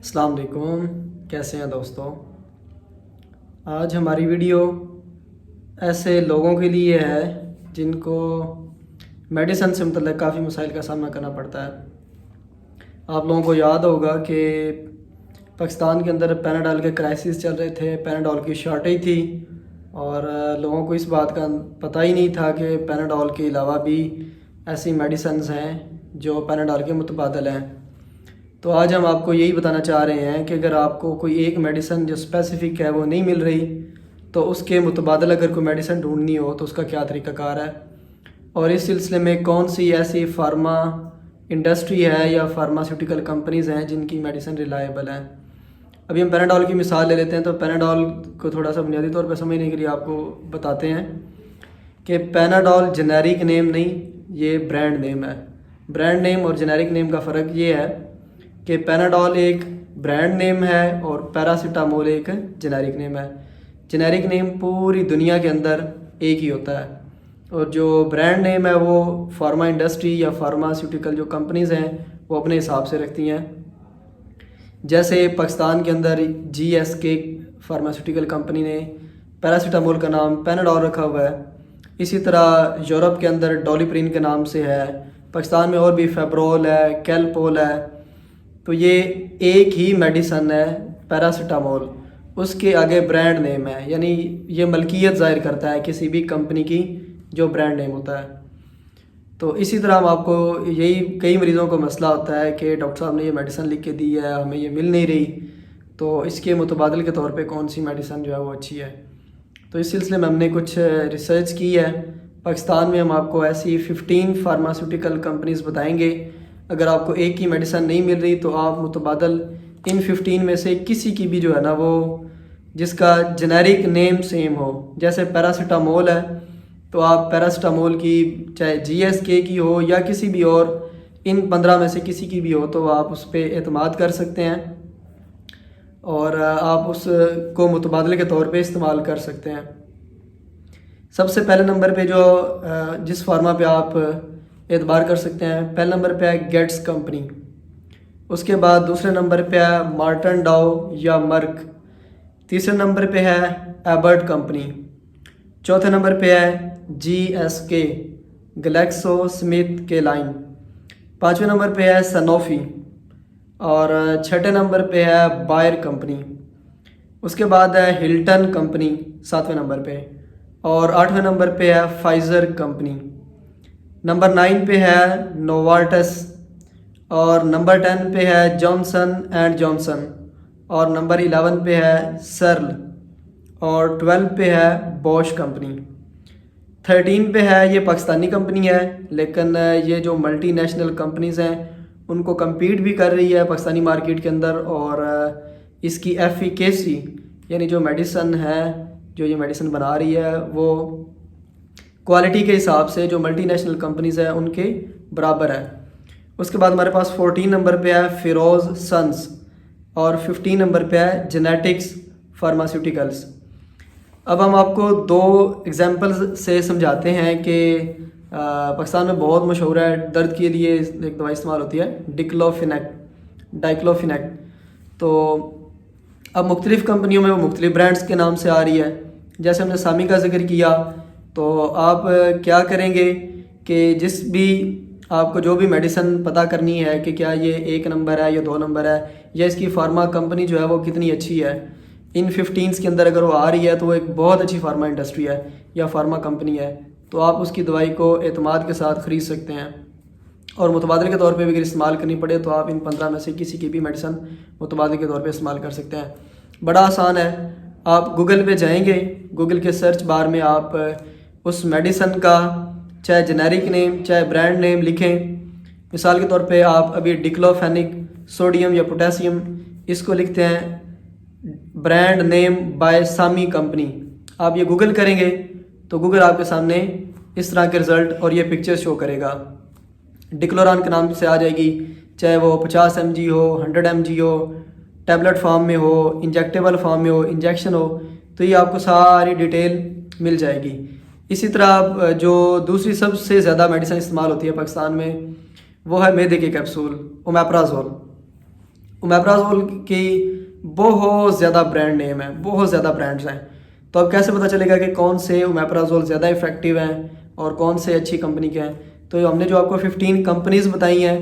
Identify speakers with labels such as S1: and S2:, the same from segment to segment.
S1: अस्सलाम वालेकुम, कैसे हैं दोस्तों। आज हमारी वीडियो ऐसे लोगों के लिए है जिनको मेडिसिन से मतलब काफ़ी मसाइल का सामना करना पड़ता है। आप लोगों को याद होगा कि पाकिस्तान के अंदर पैनाडॉल के क्राइसिस चल रहे थे, पैनाडॉल की शॉर्टेज थी और लोगों को इस बात का पता ही नहीं था कि पैनाडॉल के अलावा भी ऐसी मेडिसिन्स हैं जो पैनाडॉल के मुतबादल हैं। तो आज हम आपको यही बताना चाह रहे हैं कि अगर आपको कोई एक मेडिसिन जो स्पेसिफ़िक है वो नहीं मिल रही तो उसके मुतबादल अगर कोई मेडिसिन ढूंढनी हो तो उसका क्या तरीक़ाकार है, और इस सिलसिले में कौन सी ऐसी फार्मा इंडस्ट्री है या फार्मास्यूटिकल कंपनीज़ हैं जिनकी मेडिसिन रिलायबल है। अभी हम पैनाडॉल की मिसाल ले लेते हैं। तो पैनाडॉल को थोड़ा सा बुनियादी तौर पर समझने के लिए आपको बताते हैं कि पैनाडॉल जेनेरिक नेम नहीं, ये ब्रांड नेम है। ब्रांड नेम और जेनेरिक नेम का फ़र्क ये है कि पैनाडॉल एक ब्रांड नेम है और पैरासीटामोल एक जेनेरिक नेम है। जेनेरिक नेम पूरी दुनिया के अंदर एक ही होता है और जो ब्रांड नेम है वो फार्मा इंडस्ट्री या फार्मास्यूटिकल जो कंपनीज़ हैं वो अपने हिसाब से रखती हैं। जैसे पाकिस्तान के अंदर GSK फार्मास्यूटिकल कंपनी ने पैरासीटामोल का नाम पैनाडॉल रखा हुआ है। इसी तरह यूरोप के अंदर डोलिप्रिन के नाम से है। पाकिस्तान में और भी फेब्रोल है, कैलपोल है। तो ये एक ही मेडिसन है पैरासीटामोल, उसके आगे ब्रांड नेम है, यानी ये मलकियत ज़ाहिर करता है किसी भी कंपनी की जो ब्रांड नेम होता है। तो इसी तरह हम आपको यही कई मरीज़ों को मसला होता है कि डॉक्टर साहब ने ये मेडिसिन लिख के दी है, हमें ये मिल नहीं रही, तो इसके मुतबादल के तौर पे कौन सी मेडिसिन जो है वो अच्छी है। तो इस सिलसिले में हमने कुछ रिसर्च की है। पाकिस्तान में हम आपको ऐसी 15 फार्मास्यूटिकल कंपनीज़ बताएंगे। अगर आपको एक की मेडिसिन नहीं मिल रही तो आप मुतबादल इन 15 में से किसी की भी जो है ना वो जिसका जेनेरिक नेम सेम हो, जैसे पैरासीटामोल है तो आप पैरासीटामोल की चाहे GSK की हो या किसी भी और इन 15 में से किसी की भी हो तो आप उस पर एतमाद कर सकते हैं और आप उसको मुतबादले के तौर पे इस्तेमाल कर सकते हैं। सबसे पहले नंबर पे जो जिस फार्मा पे आप एतबार कर सकते हैं, पहले नंबर पे है गेट्स कंपनी। उसके बाद दूसरे नंबर पे है मार्टन डाउ या मर्क। तीसरे नंबर पे है एबर्ट कंपनी। चौथे नंबर पे है GSK ग्लैक्सो स्मिथ के लाइन। पाँचवें नंबर पे है सनोफी और छठे नंबर पे है बायर कंपनी। उसके बाद है हिल्टन कंपनी 7वें नंबर पे और 8वें नंबर पे है फाइज़र कंपनी। नंबर 9 पे है नोवार्टस और नंबर 10 पे है जॉनसन एंड जॉनसन और नंबर 11 पे है सर्ल और 12 पे है बॉश कंपनी। 13 पे है, ये पाकिस्तानी कंपनी है लेकिन ये जो मल्टीनेशनल कंपनीज़ हैं उनको compete भी कर रही है पाकिस्तानी मार्केट के अंदर और इसकी एफिकेसी यानी जो मेडिसिन है, जो ये मेडिसिन बना रही है वो क्वालिटी के हिसाब से जो मल्टीनेशनल कंपनीज़ हैं उनके बराबर है। उसके बाद हमारे पास 14 नंबर पे है फिरोज़ सन्स और 15 नंबर पे है जेनेटिक्स फार्मास्यूटिकल्स। अब हम आपको दो एग्जांपल्स से समझाते हैं कि पाकिस्तान में बहुत मशहूर है, दर्द के लिए एक दवाई इस्तेमाल होती है डाइक्लोफिनेक। तो अब मुख्तलिफ़ कंपनियों में वो मुख्तलिफ़ ब्रांड्स के नाम से आ रही है। जैसे हमने सामी का जिक्र किया तो आप क्या करेंगे कि जिस भी आपको जो भी मेडिसिन पता करनी है कि क्या ये 1 नंबर है या 2 नंबर है या इसकी फार्मा कंपनी जो है वो कितनी अच्छी है, इन 15 के अंदर अगर वो आ रही है तो वो एक बहुत अच्छी फार्मा इंडस्ट्री है या फार्मा कंपनी है, तो आप उसकी दवाई को एतमाद के साथ ख़रीद सकते हैं। और मुतबादले के तौर पे भी अगर इस्तेमाल करनी पड़े तो आप इन 15 में से किसी की भी मेडिसिन मुतबादले के तौर पे इस्तेमाल कर सकते हैं। बड़ा आसान है, आप गूगल पे जाएंगे, गूगल के सर्च बार में आप उस मेडिसिन का चाहे जेनेरिक नेम चाहे ब्रांड नेम लिखें। मिसाल के तौर पे आप अभी डिक्लोफेनिक सोडियम या पोटेशियम इसको लिखते हैं brand name by Sami company, आप ये गूगल करेंगे तो गूगल आपके सामने इस तरह के रिज़ल्ट और ये पिक्चर शो करेगा। डिक्लोरान के नाम से आ जाएगी, चाहे वो 50 mg हो, 100 mg हो, टैबलेट फॉर्म में हो, इंजेक्टेबल फॉर्म में हो, इंजेक्शन हो, तो ये आपको सारी डिटेल मिल जाएगी। इसी तरह जो दूसरी सबसे ज़्यादा मेडिसिन इस्तेमाल होती है पाकिस्तान में वो है मैदे के कैप्सूल ओमेप्राजोल। ओमेप्राजोल की बहुत ज़्यादा ब्रांड नेम है, बहुत ज़्यादा ब्रांड्स हैं। तो अब कैसे पता चलेगा कि कौन से ओमेप्राजोल ज़्यादा इफ़ेक्टिव हैं और कौन से अच्छी कंपनी के हैं? तो हमने जो आपको 15 कंपनीज़ बताई हैं,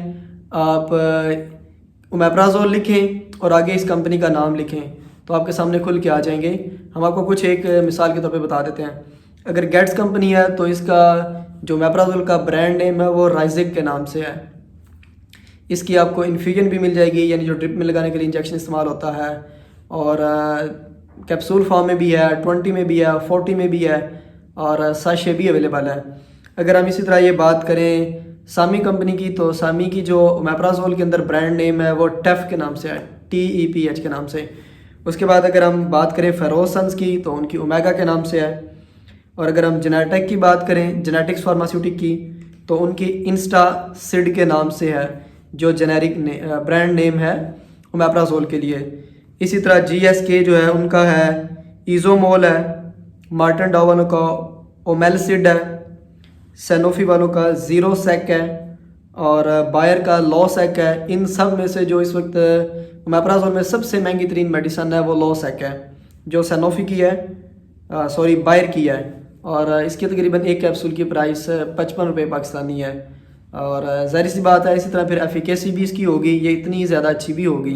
S1: आप ओमेप्राजोल लिखें और आगे इस कंपनी का नाम लिखें तो आपके सामने खुल के आ जाएंगे। हम आपको कुछ एक मिसाल के तौर पे बता देते हैं। अगर गेट्स कंपनी है तो इसका जो ओमेप्राजोल का ब्रांड नेम है वो राइजिक के नाम से है। इसकी आपको इन्फ्यूजन भी मिल जाएगी, यानी जो ड्रिप में लगाने के लिए इंजेक्शन इस्तेमाल होता है, और कैप्सूल फॉर्म में भी है, 20 में भी है, 40 में भी है, और साशे भी अवेलेबल है। अगर हम इसी तरह ये बात करें सामी कंपनी की, तो सामी की जो ओमेप्राजोल के अंदर ब्रांड नेम है वो टेफ के नाम से है, TEPH के नाम से। उसके बाद अगर हम बात करें फेरोसन्स की तो उनकी ओमेगा के नाम से है। और अगर हम जेनेटिक की बात करें, जेनेटिक्स फार्मास्यूटिक की, तो उनकी इंस्टा सिड के नाम से है, जो जेनेरिक ब्रांड नेम है ओमेप्राजोल के लिए। इसी तरह GSK जो है उनका है इजोमोल है, मार्टन डाउ वालों का ओमेलसिड है, सैनोफी वालों का ज़ीरोसेक है, और बायर का लॉसेक है। इन सब में से जो इस वक्त ओमेप्राजोल में सबसे महंगी तरीन मेडिसन है वो लॉसेक है, जो सैनोफी की है, बायर की है, और इसकी तकरीबन एक कैप्सूल की प्राइस 55 रुपये पाकिस्तानी है। और ज़ाहिर सी बात है इसी तरह फिर एफिकेसी भी इसकी होगी, ये इतनी ज़्यादा अच्छी भी होगी।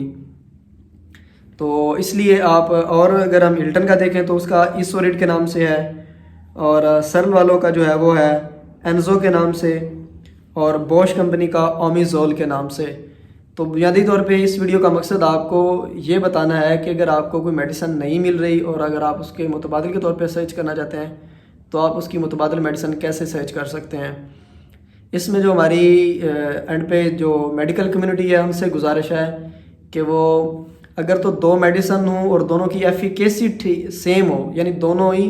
S1: तो इसलिए आप, और अगर हम हिल्टन का देखें तो उसका इसोरिड के नाम से है, और सर्ल वालों का जो है वो है एनजो के नाम से, और बॉश कंपनी का ओमिजोल के नाम से। तो बुनियादी तौर पे इस वीडियो का मकसद आपको ये बताना है कि अगर आपको कोई मेडिसिन नहीं मिल रही और अगर आप उसके मुतबादिल के तौर पे सर्च करना चाहते हैं तो आप उसकी मुतबादिल मेडिसिन कैसे सर्च कर सकते हैं। इसमें जो हमारी एंड पे जो मेडिकल कम्युनिटी है उनसे गुजारिश है कि वो अगर तो दो मेडिसिन हो और दोनों की एफिकेसी सेम हो, यानी दोनों ही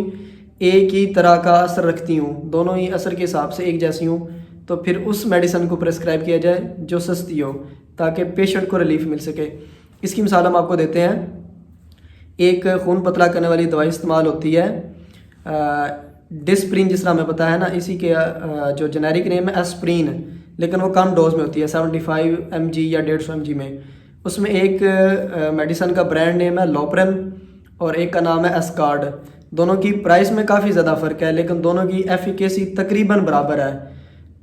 S1: एक ही तरह का असर रखती हूँ, दोनों ही असर के हिसाब से एक जैसी हूँ, तो फिर उस मेडिसिन को प्रेस्क्राइब किया जाए जो सस्ती हो, ताकि पेशेंट को रिलीफ मिल सके। इसकी मिसाल हम आपको देते हैं। एक खून पतला करने वाली दवाई इस्तेमाल होती है डिस्प्रिन, जिस तरह हमें पता है ना, इसी के जो जेनेरिक नेम है एस्प्रिन, लेकिन वो कम डोज में होती है 75 mg या 150 mg में। उसमें एक मेडिसिन का ब्रांड नेम है लोपरेम और एक का नाम है एस्कार्ड। दोनों की प्राइस में काफ़ी ज़्यादा फ़र्क है, लेकिन दोनों की एफिकेसी तकरीबन बराबर है।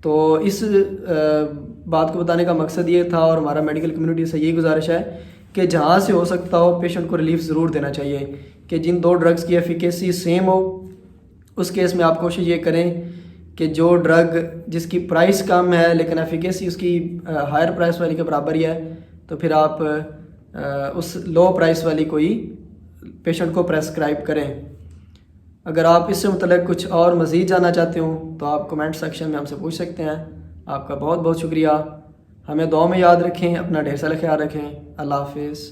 S1: तो इस बात को बताने का मकसद ये था, और हमारा मेडिकल कम्युनिटी से यही गुजारिश है कि जहाँ से हो सकता हो पेशेंट को रिलीफ ज़रूर देना चाहिए, कि जिन दो ड्रग्स की एफिकेसी सेम हो उस केस में आप कोशिश ये करें कि जो ड्रग जिसकी प्राइस कम है लेकिन एफिकेसी उसकी हायर प्राइस वाली के बराबर ही है, तो फिर आप उस लो प्राइस वाली को ही पेशेंट को प्रेस्क्राइब करें। अगर आप इससे मुतल्लिक़ कुछ और मज़ीद जानना चाहते हो तो आप कमेंट सेक्शन में हमसे पूछ सकते हैं। आपका बहुत बहुत शुक्रिया। हमें दुआ में याद रखें, अपना ढेर सारा ख्याल रखें। अल्लाह हाफिज़।